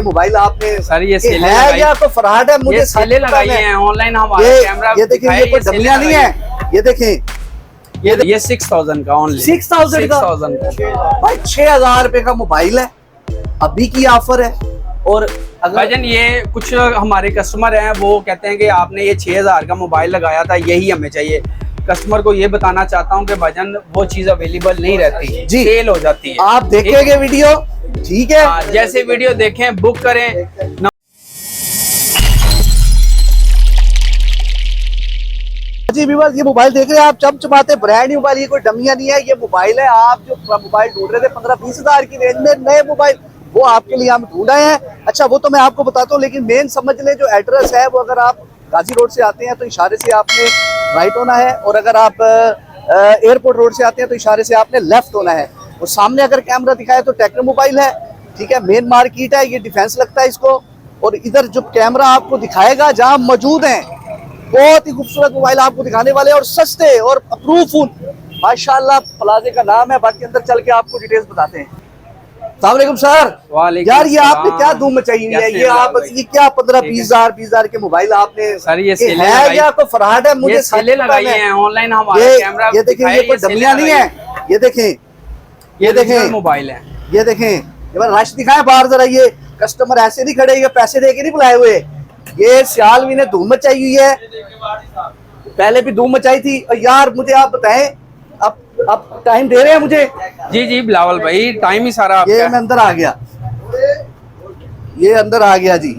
के मोबाइल आपने सर ये सेल है या तो फ्रॉड है? मुझे सेले लगाई है ऑनलाइन हमारे कैमरा। ये देखिए, ये कोई डमियां नहीं है, ये देखें, ये 6000 का ओनली 6000 का भाई 6000 रुपए का मोबाइल है, अभी की ऑफर है। और भाईजान ये कुछ हमारे कस्टमर हैं वो कहते हैं कि आपने ये 6000 का मोबाइल लगाया था, यही हमें चाहिए। कस्टमर को ये बताना चाहता हूँ कि भाईजान वो चीज अवेलेबल नहीं रहती जी, सेल हो जाती है। आप देखेंगे वीडियो, ठीक है, जैसे वीडियो देखें बुक करें। जी व्यूअर्स, ये मोबाइल देख रहे हैं आप, चमचमाते ब्रांड न्यू मोबाइल, ये कोई डमिया नहीं है। ये मोबाइल है, आप जो मोबाइल ढूंढ रहे थे 15-20 हजार की रेंज में नए मोबाइल, वो आपके लिए हम ढूंढ आए हैं। अच्छा वो तो मैं आपको बताता हूँ, लेकिन मेन समझ लें जो एड्रेस है वो, अगर आप गाजी रोड से आते हैं तो इशारे से आपने राइट होना है, और अगर आप एयरपोर्ट रोड से आते हैं तो इशारे से आपने लेफ्ट होना है। और सामने अगर कैमरा दिखाए तो टेक्नो मोबाइल है, ठीक है, मेन मार्केट है, ये डिफेंस लगता है इसको। और इधर जो कैमरा आपको दिखाएगा जहाँ मौजूद है, बहुत ही खूबसूरत मोबाइल आपको दिखाने वाले हैं, और सस्ते और अप्रूवफुल माशाल्लाह। प्लाजे का नाम है, बाकी अंदर चल के आपको डिटेल्स बताते हैं। अस्सलाम सर। यार ये आपने क्या धूम मचाई हुई है, ये आप ये क्या 15-20 हजार के मोबाइल आपने, सर ये है या तो फ्रॉड है? मुझे सेले लगाई है ऑनलाइन हमारे कैमरा। ये देखें, ये कोई डमियां नहीं है, ये देखें, ये देखें मोबाइल है, ये देखें, ये रश दिखाए बाहर जरा। ये कस्टमर ऐसे नहीं खड़े, ये पैसे दे के नहीं बुलाए हुए। ये सियालवी ने धूम मचाई हुई है, पहले भी धूम मचाई थी। और यार मुझे आप बताएं, अब टाइम दे रहे हैं मुझे? जी जी बिलावल भाई, टाइम ही सारा आपका। ये मैं अंदर आ गया, ये अंदर आ गया जी।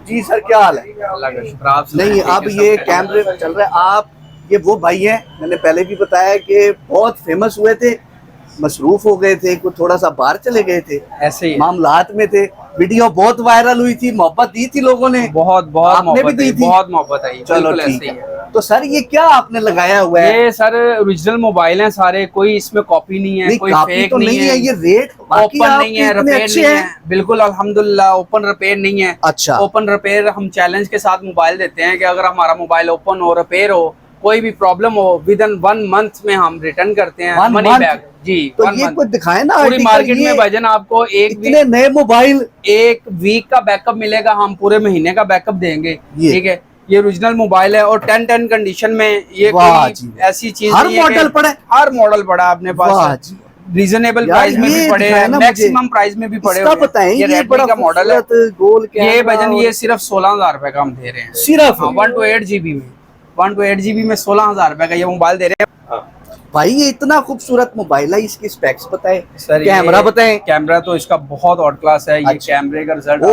जी सर क्या हाल है? अल्लाह का शुक्र। आप नहीं, अब ये कैमरे चल रहे हैं। आप ये वो भाई हैं, मैंने पहले भी बताया कि बहुत फेमस हुए थे, मसरूफ हो गए थे, कुछ थोड़ा सा बाहर चले गए थे, ऐसे ही मामलात में थे। वीडियो बहुत वायरल हुई थी, मोहब्बत दी थी लोगों ने, बहुत बहुत आपने भी दी थी, बहुत मोहब्बत आई। चलो ठीक है। तो सर ये क्या आपने लगाया हुआ है? ये सर ओरिजिनल मोबाइल हैं सारे, कोई इसमें कॉपी नहीं है, कोई फेक तो नहीं है। ये रेट ओपन नहीं है, रिपेयर नहीं है, बिल्कुल अल्हम्दुलिल्लाह ओपन रिपेयर नहीं है। अच्छा, ओपन रिपेयर हम चैलेंज के साथ मोबाइल देते हैं कि अगर हमारा मोबाइल ओपन हो, रिपेयर हो, कोई भी प्रॉब्लम हो, विद इन 1 मंथ में हम रिटर्न करते हैं मनी बैक जी। तो ये कुछ दिखाए ना पूरी मार्केट में भाईजान आपको इतने नए मोबाइल, 1 वीक का बैकअप मिलेगा, हम पूरे महीने का बैकअप देंगे, ठीक है। ये ओरिजिनल मोबाइल है और 10-10 कंडीशन में, ये ऐसी चीज हर मॉडल पड़ा, हर मॉडल पड़ा अपने पास, रीजनेबल प्राइस में भी पड़े हैं, मैक्सिमम प्राइस में भी पड़े हुए हैं। ये रेडमी का मॉडल है, ये भाईजान ये सिर्फ 16,000 रुपए का हम दे रहे हैं, सिर्फ 128 GB में। 128 GB में 16,000 रुपए का ये मोबाइल दे रहे हैं भाई। ये इतना खूबसूरत मोबाइल है, इसकी स्पेक्स बताएं सर, कैमरा बताएं। कैमरा तो इसका बहुत ऑट क्लास है। ये कैमरे का रिजल्ट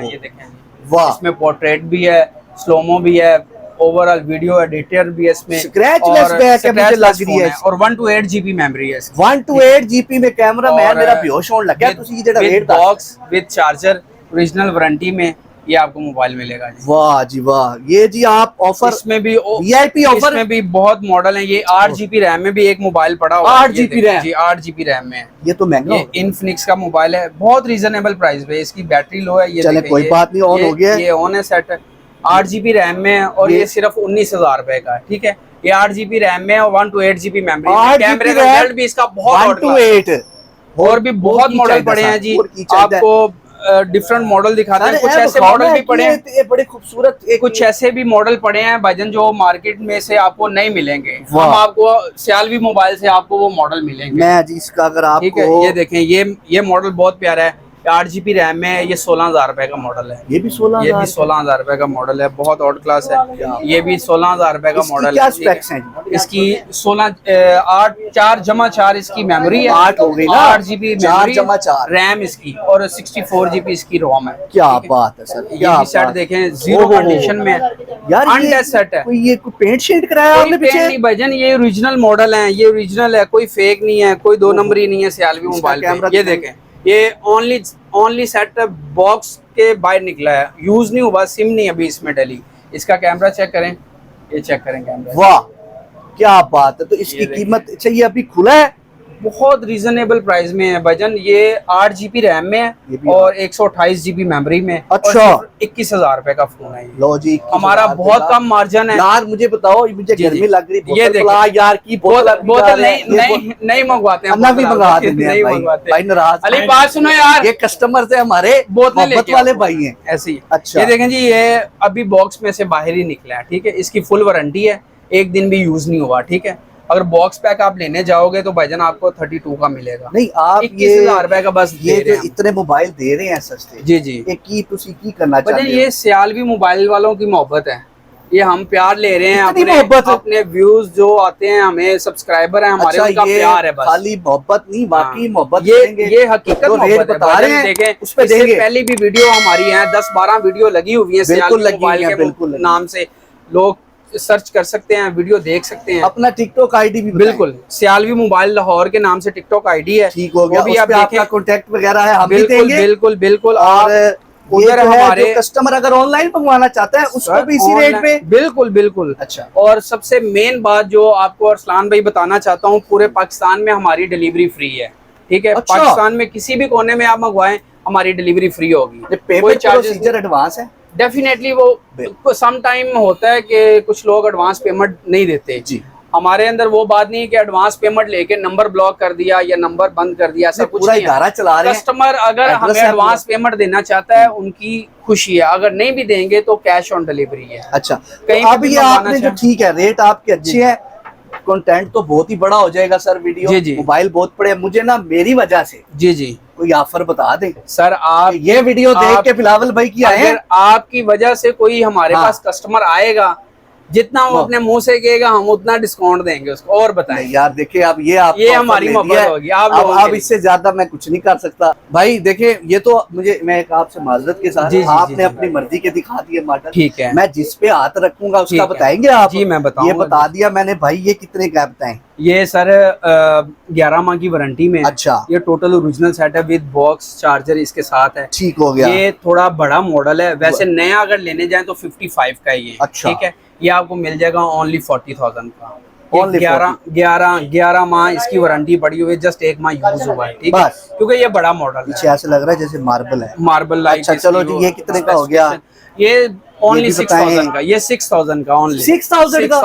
ये देखें, वाह, इसमें पोर्ट्रेट भी है, स्लोमो भी है, ओवरऑल वीडियो एडिटर भी है इसमें, स्क्रैचलेस बैक है मुझे लग रही है, और 128 GB मेमोरी है। 128 GB में कैमरा, मैं मेरा बेहोश होने लग गया। तुसी जेड़ा rate box with charger, original warranty में ये आपको मोबाइल मिलेगा जी। वाह जी वाह। ये जी आप ऑफर, इसमें भी VIP ऑफर में भी बहुत मॉडल है। ये 8 GB रैम में भी एक मोबाइल पड़ा हुआ है, 8 GB रैम जी, 8 GB रैम में। ये तो महंगा, ये इनफिनिक्स का मोबाइल है, बहुत रीजनेबल प्राइस पे। इसकी बैटरी लो है, ये चले कोई बात नहीं, ऑन हो गया, ये ऑन है, सेट है। 8 GB रैम में है और ये सिर्फ 19,000 रुपए का है, ठीक है। ये 8 GB रैम में और 128 GB मेमोरी। कैमरे का रिजल्ट भी इसका बहुत, 128 और भी बहुत मॉडल पड़े हैं जी। आपको डिफरेंट मॉडल दिखाते हैं, कुछ ऐसे मॉडल भी पड़े हैं, ये बड़े खूबसूरत, कुछ ऐसे भी मॉडल पड़े हैं भाईजान जो मार्केट में से आपको नहीं मिलेंगे। हम आपको सियालवी मोबाइल से आपको वो मॉडल मिलेंगे। मैं जी इसका अगर आपको, ठीक है, ये देखें, ये मॉडल बहुत प्यारा है, 8 GB रैम में, ये 16,000 रुपए का मॉडल है। ये भी 16,000 रुपए का मॉडल है, बहुत आउट क्लास है। ये भी 16,000 रुपए का मॉडल है। क्या स्पेक्स हैं? इसकी 4 इसकी मेमोरी है, 8 हो गई ना, 8 GB रैम इसकी, और 64 GB इसकी रोम है। क्या बात है सर, ये भी सेट देखें, जीरो कंडीशन में यार, अनटच सेट है। ये कोई पेंट शेड कराया आपने पीछे? नहीं भाईजान, ये ओरिजिनल मॉडल है, ये ओरिजिनल है, कोई फेक नहीं है, कोई 2 नंबरी नहीं है सियालवी मोबाइल। ये देखें, ये ओनली सेट बॉक्स के बाहर निकला है, यूज नहीं हुआ, सिम नहीं अभी इसमें डली। इसका कैमरा चेक करें, ये चेक करें कैमरा, वाह क्या बात है। तो इसकी कीमत, अच्छा ये अभी खुला है? बहुत रीजनेबल प्राइस में है भाईजान। ये 8 GB रैम में है और 128 GB मेमोरी में। अच्छा, 21,000 रुपए का फोन है। लो जी, हमारा बहुत कम मार्जिन है यार। मुझे बताओ, मुझे गर्मी लग रही, ये देखो यार की बोतल नहीं मंगवाते हैं, भी मंगा देते हैं भाई नाराज। अली बात सुनो यार, ये कस्टमर से हमारे मोहब्बत वाले भाई हैं ऐसे ही। अच्छा, ये देखें जी, ये अभी बॉक्स में से बाहर ही निकला है, ठीक है। इसकी फुल वारंटी है, एक दिन भी यूज नहीं हुआ, ठीक है। अगर बॉक्स पैक आप लेने जाओगे तो भाईजान आपको 32 का मिलेगा। नहीं, आप 21,000 रुपए का बस ये जो इतने मोबाइल दे रहे हैं सस्ते, जी जी, की करना चाहते हैं। ये सियालवी मोबाइल वालों की मोहब्बत है, ये हम प्यार ले रहे हैं अपने व्यूज जो आते हैं, हमें सब्सक्राइबर है हमारे, उनका प्यार है बस। खाली मोहब्बत नहीं, बाकी मोहब्बत ये हकीकत मोहब्बत बता रहे हैं। देखें, उस पे पहले भी वीडियो हमारी है, 10-12 वीडियो लगी हुई है सियालवी मोबाइल के नाम से, लोग सर्च कर सकते हैं, वीडियो देख सकते हैं। अपना टिकटॉक आईडी भी बिल्कुल, सियालवी मोबाइल लाहौर के नाम से टिकटॉक आईडी है। ठीक हो गया, भी आप आपका कॉन्टेक्ट वगैरह है, हम भी देंगे। बिल्कुल बिल्कुल। और उधर हमारे कस्टमर अगर ऑनलाइन मंगवाना चाहता है उसको भी इसी रेट पे। बिल्कुल बिल्कुल। अच्छा, और सबसे मेन बात जो आपको अरसलान भाई बताना चाहता हूँ, पूरे पाकिस्तान में हमारी डिलीवरी फ्री है, ठीक है। अच्छा। पाकिस्तान में किसी भी कोने में आप मंगवाएं, हमारी डिलीवरी फ्री होगी। कोई चार्जेस एडवांस है? डेफिनेटली वो सम टाइम होता है कि कुछ लोग एडवांस पेमेंट नहीं देते जी। हमारे अंदर वो बात नहीं है कि एडवांस पेमेंट लेके नंबर ब्लॉक कर दिया या नंबर बंद कर दिया, ऐसा कुछ नहीं है। चला रहे हैं। कस्टमर अगर हमें एडवांस पेमेंट देना चाहता है, उनकी खुशी है, अगर नहीं भी देंगे तो कैश ऑन डिलीवरी है। अच्छा, कहीं तो ये आपने जो ठीक है, रेट आपके अच्छे हैं, कंटेंट तो बहुत ही बड़ा हो जाएगा सर। वीडियो मोबाइल बहुत बड़े, मुझे ना मेरी वजह से जी जी कोई ऑफर बता दें सर। आप ये वीडियो देख के बिलावल भाई की आए हैं, आपकी वजह से कोई हमारे पास कस्टमर आएगा, जितना वो अपने मुंह से कहेगा हम उतना डिस्काउंट देंगे उसको। और बताएं यार, देखिए अब ये हमारी मोहब्बत होगी। अब इससे ज्यादा मैं कुछ नहीं कर सकता भाई। देखिए, ये तो मुझे, मैं एक आपसे माजरत के साथ, आपने अपनी मर्जी के दिखा दिए मॉडल, ठीक है। मैं जिस पे हाथ रखूंगा उसका बताएंगे आप? जी मैं बताऊंगा। ये बता दिया मैंने भाई, ये कितने का बताएं? ये सर 11 माह की वारंटी में। अच्छा, ये टोटल ओरिजिनल सेट है विद बॉक्स चार्जर इसके साथ है। ठीक हो गया। ये थोड़ा बड़ा मॉडल है, वैसे नया अगर लेने जाए तो 55 का ही है। अच्छा, ठीक है। ये आपको मिल जाएगा ओनली 40,000 का। 11 माह इसकी वारंटी पड़ी हुई है, जस्ट 1 माह यूज हुआ है, ठीक है। क्योंकि ये बड़ा मॉडल है, ऐसे लग रहा है जैसे मार्बल है, मार्बल लाइक। अच्छा चलो जी, ये कितने का हो गया? ये ओनली 6,000 का। ये 6,000 का, ओनली 6,000 का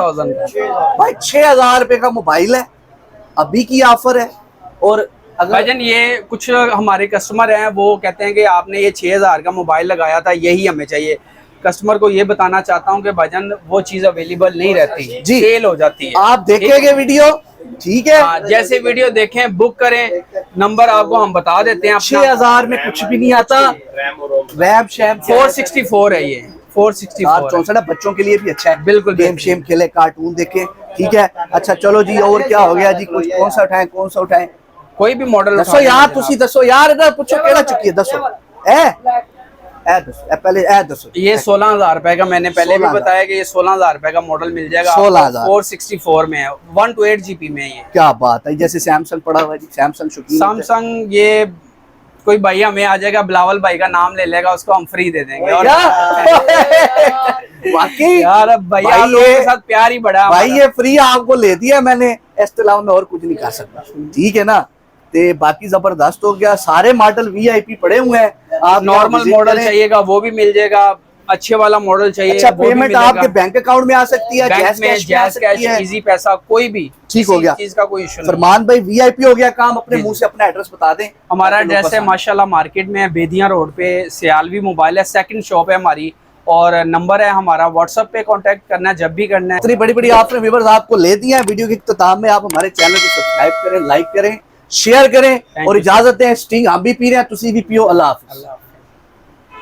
भाई। 6,000 रुपए का मोबाइल है, अभी की ऑफर है। और भाईजान, ये कुछ हमारे कस्टमर हैं, वो कहते हैं कि आपने ये 6,000 का मोबाइल लगाया था, यही हमें चाहिए। कस्टमर को ये बताना चाहता हूँ कि भाईजान वो चीज अवेलेबल नहीं रहती जी, सेल हो जाती है। आप देखेंगे वीडियो, ठीक है। जैसे वीडियो देखें, बुक करें, नंबर आपको हम बता देते हैं। 6,000 में कुछ भी नहीं आता। रैम शैम 464 है, ये 464 64 बच्चों के लिए भी अच्छा है। बिल्कुल, गेम शेम खेले, कार्टून देखे, ठीक है। अच्छा चलो जी, और क्या हो गया जी? कुछ कौन सा उठाएं, कौन सा उठाएं? कोई भी मॉडल दसो यार, तुसी दसो यार, इधर पूछो केड़ा चुकी है, दसो। पहले दसो। ये 16,000 रुपए का, मैंने पहले भी बताया कि ये 16,000 रुपए का मॉडल मिल जाएगा। 16,000 464 में है, 128 GB में। ये क्या बात है, जैसे सैमसंग पड़ा हुआ जी, सैमसंग। ये कोई भाई हमें आ जाएगा, बिलावल भाई का नाम ले लेगा, उसको हम फ्री दे देंगे। और वाकई यार भैया, आप लोगों के साथ प्यार ही बड़ा भाई। ये फ्री आपको ले दिया मैंने, इसके अलावा मैं और कुछ नहीं कर सकता, ठीक है ना। ते बाकी जबरदस्त हो गया, सारे मॉडल VIP पड़े हुए हैं। आप नॉर्मल मॉडल चाहिएगा वो भी मिल जाएगा, अच्छे वाला मॉडल चाहिए। अच्छा, पेमेंट आपके बैंक अकाउंट में आ सकती है, जैज़ कैश, इजी पैसा, कोई भी ठीक हो गया, चीज का कोई इशू नहीं। फरमान भाई VIP हो गया काम, अपने मुंह से अपना एड्रेस बता दें। हमारा एड्रेस है माशाल्लाह मार्केट में, बेदिया रोड पे, सियालवी मोबाइल है, सेकंड शॉप है हमारी। और नंबर है हमारा, व्हाट्सएप पे कांटेक्ट करना है जब भी करना है। इतनी बड़ी बड़ी आपने व्यूअर्स आपको ले दी है। वीडियो के इख्तिताम में आप हमारे चैनल को सब्सक्राइब करें, लाइक करें, शेयर करें और इजाजत दें। स्टिंग हम भी पी रहे हैं, तुसी भी पियो। अल्लाह हाफिज़।